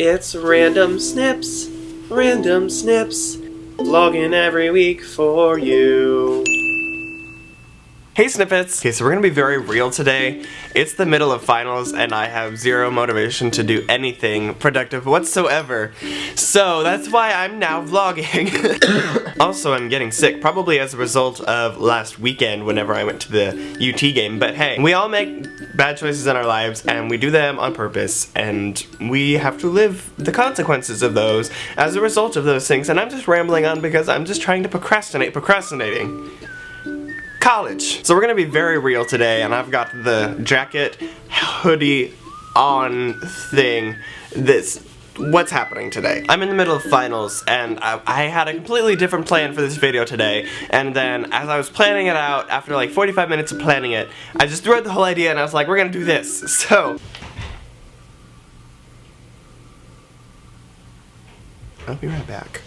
It's random snips, vlogging every week for you. Hey Snippets! Okay, so we're gonna be very real today. It's the middle of finals and I have zero motivation to do anything productive whatsoever. So that's why I'm now vlogging. Also, I'm getting sick, probably as a result of last weekend whenever I went to the UT game. But hey, we all make bad choices in our lives and we do them on purpose and we have to live the consequences of those as a result of those things. And I'm just rambling on because I'm just trying to procrastinating. College. So we're gonna be very real today, and I've got the jacket, hoodie on thing. What's happening today? I'm in the middle of finals, and I had a completely different plan for this video today, and then as I was planning it out, after like 45 minutes of planning it, I just threw out the whole idea and I was like, we're gonna do this. So I'll be right back.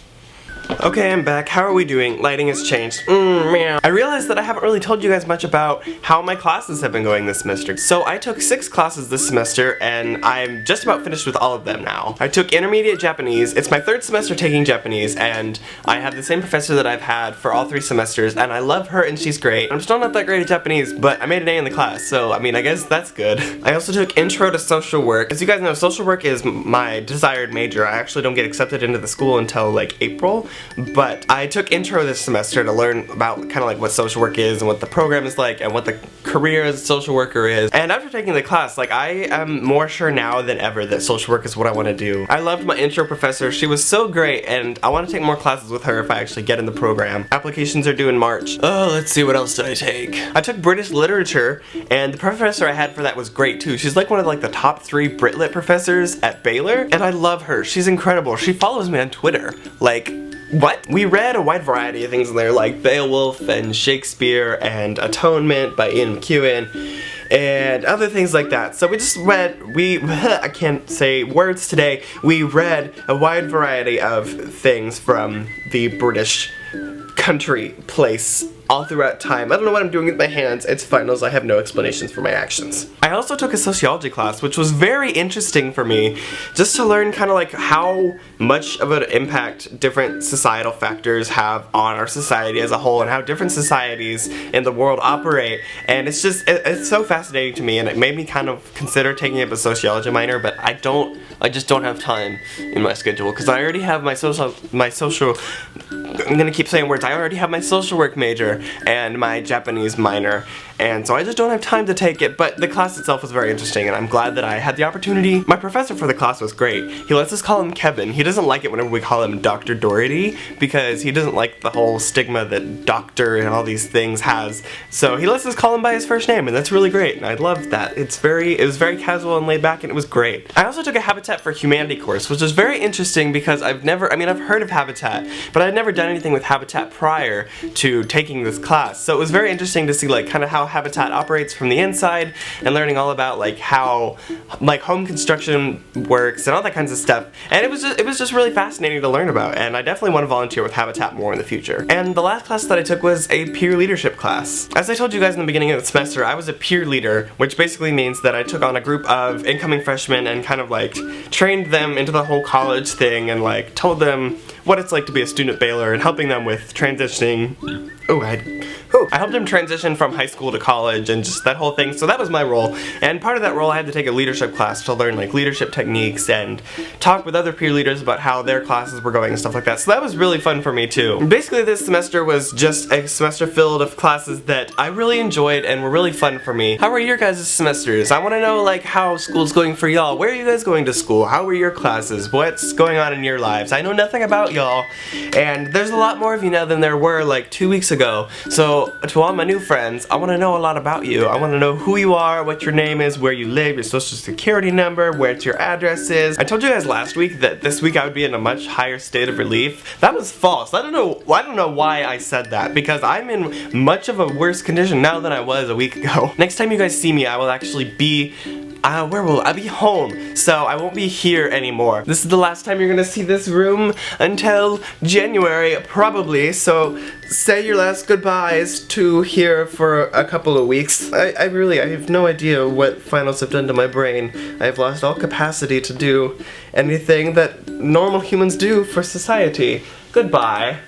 Okay, I'm back. How are we doing? Lighting has changed. Meow. I realized that I haven't really told you guys much about how my classes have been going this semester. So I took 6 classes this semester and I'm just about finished with all of them now. I took intermediate Japanese. It's my 3rd semester taking Japanese and I have the same professor that I've had for all 3 semesters and I love her and she's great. I'm still not that great at Japanese, but I made an A in the class, so I mean, I guess that's good. I also took intro to social work. As you guys know, social work is my desired major. I actually don't get accepted into the school until like April. But I took intro this semester to learn about kind of like what social work is and what the program is like and what the career as a social worker is. And after taking the class, like I am more sure now than ever that social work is what I want to do. I loved my intro professor. She was so great and I want to take more classes with her if I actually get in the program. Applications are due in March. Oh, let's see, what else did I take? I took British literature and the professor I had for that was great too. She's like one of like the top 3 Brit-Lit professors at Baylor and I love her. She's incredible. She follows me on Twitter. Like, what? We read a wide variety of things in there like Beowulf and Shakespeare and Atonement by Ian McEwan and other things like that. So we just read, I can't say words today, we read a wide variety of things from the British country place all throughout time. I don't know what I'm doing with my hands. It's finals. I have no explanations for my actions. I also took a sociology class, which was very interesting for me, just to learn kind of like how much of an impact different societal factors have on our society as a whole and how different societies in the world operate. And it's just, it's so fascinating to me and it made me kind of consider taking up a sociology minor, but I just don't have time in my schedule because I already have my social, I'm gonna keep saying words, I already have my social work major and my Japanese minor, and so I just don't have time to take it, but the class itself was very interesting and I'm glad that I had the opportunity. My professor for the class was great. He lets us call him Kevin. He doesn't like it whenever we call him Dr. Doherty because he doesn't like the whole stigma that doctor and all these things has, so he lets us call him by his first name and that's really great and I loved that. It was very casual and laid back and it was great. I also took a Habitat for Humanity course, which was very interesting because I've heard of Habitat, but I'd never done anything with Habitat prior to taking this class. So it was very interesting to see like kind of how Habitat operates from the inside and learning all about like how like home construction works and all that kinds of stuff. And it was just really fascinating to learn about and I definitely want to volunteer with Habitat more in the future. And the last class that I took was a peer leadership class. As I told you guys in the beginning of the semester, I was a peer leader, which basically means that I took on a group of incoming freshmen and kind of like trained them into the whole college thing and like told them what it's like to be a student at Baylor and helping them with transitioning. I helped him transition from high school to college and just that whole thing, so that was my role. And part of that role I had to take a leadership class to learn like leadership techniques and talk with other peer leaders about how their classes were going and stuff like that. So that was really fun for me too. Basically this semester was just a semester filled of classes that I really enjoyed and were really fun for me. How were your guys' semesters? I want to know like how school's going for y'all. Where are you guys going to school? How were your classes? What's going on in your lives? I know nothing about y'all and there's a lot more of you now than there were like 2 weeks ago. So to all my new friends, I want to know a lot about you. I want to know who you are, what your name is, where you live, your social security number, where your address is. I told you guys last week that this week I would be in a much higher state of relief. That was false. I don't know why I said that because I'm in much of a worse condition now than I was a week ago. Next time you guys see me, I will actually be where will I be? Home. So I won't be here anymore. This is the last time you're gonna see this room until January, probably. So say your last goodbyes to here for a couple of weeks. I have no idea what finals have done to my brain. I've lost all capacity to do anything that normal humans do for society. Goodbye.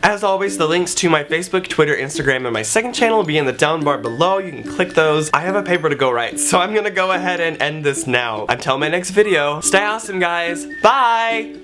As always, the links to my Facebook, Twitter, Instagram, and my second channel will be in the down bar below. You can click those. I have a paper to go write, so I'm gonna go ahead and end this now. Until my next video, stay awesome, guys. Bye!